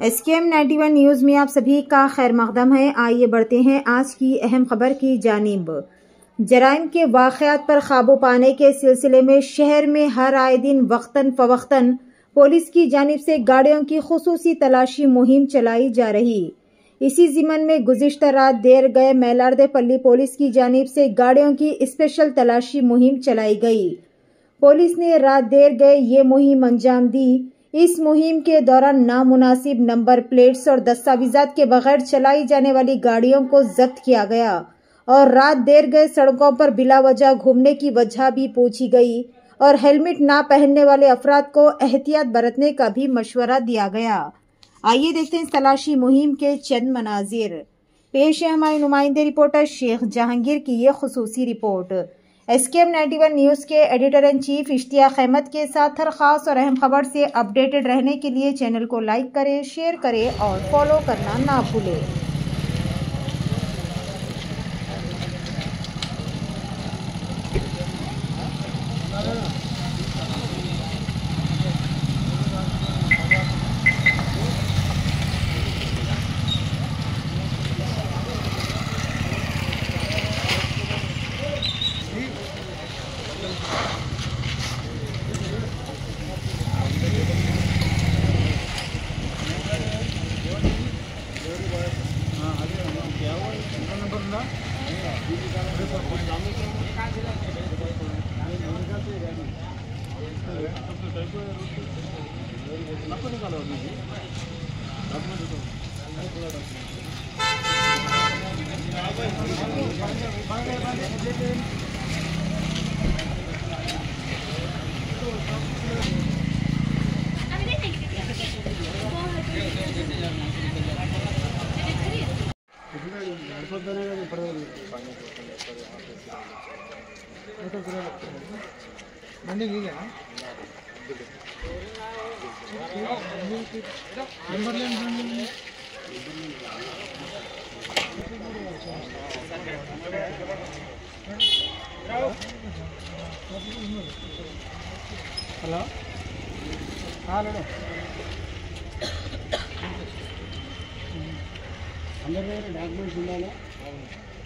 SKM 91 news में आप सभी का खैर मकदम है। आइए बढ़ते हैं आज की अहम खबर की जानिब। जराइम के वाक़यात पर काबू पाने के सिलसिले में शहर में हर आए दिन वक्तन फवक्तन पुलिस की जानिब से गाड़ियों की खुसूसी तलाशी मुहिम चलाई जा रही। इसी ज़िमन में गुज़िश्ता रात देर गए मैलार्देपल्ली पुलिस की जानिब से गाड़ियों की स्पेशल तलाशी मुहिम चलाई गई। पुलिस ने रात देर गए ये मुहिम अंजाम दी। इस मुहिम के दौरान नामुनासिब नंबर प्लेट्स और दस्तावेजात के बगैर चलाई जाने वाली गाड़ियों को जब्त किया गया और रात देर गए सड़कों पर बिला वजह घूमने की वजह भी पूछी गई और हेलमेट ना पहनने वाले अफराद को एहतियात बरतने का भी मशवरा दिया गया। आइए देखते हैं इस तलाशी मुहिम के चंद मनाजिर। पेश है हमारे नुमाइंदे रिपोर्टर शेख जहांगीर की ये खुसूसी रिपोर्ट। SKM 91 न्यूज़ के editor in chief Ishtiaq Ahmed के साथ हर खास और अहम खबर से अपडेटेड रहने के लिए चैनल को लाइक करें, शेयर करें और फॉलो करना ना भूलें। मंडी नंबर लेन హలో హలో अंदर डॉक्यूमेंट्स ఉండాలా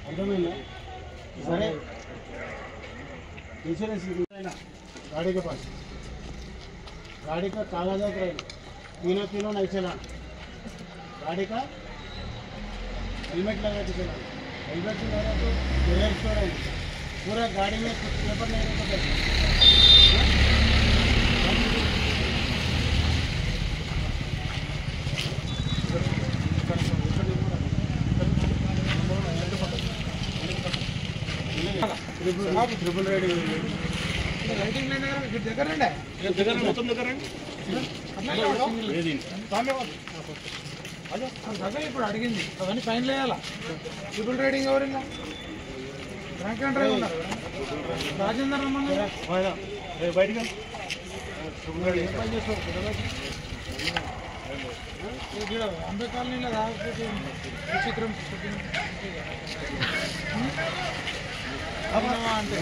అర్థమైందా సరే इंश्योरेंस गाड़ी के पास गाड़ी का कागजात रहे तीनों नहीं चला गाड़ी का हेलमेट लगा के चला हेलमेट से लगा तो बैलेंस तो रहे पूरा गाड़ी में कुछ पेपर नहीं रहता ट्रिपल राइडिंग లైటింగ్ లైన్ దగ్గర మొత్తం దగ్గర ఇప్పుడు అడిగింది అవన్నీ ఫైన్ వేయాలా ట్రిపుల్ రైడింగ్ ఎవరైనా ర్యాంక్ అండ్ డ్రైవ్ ఉన్నారు రాజేందర్ రమ్మన్నారు బయటగా అంబే కాలనీలో రాకపోతే విచిత్రం అంటే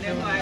మేము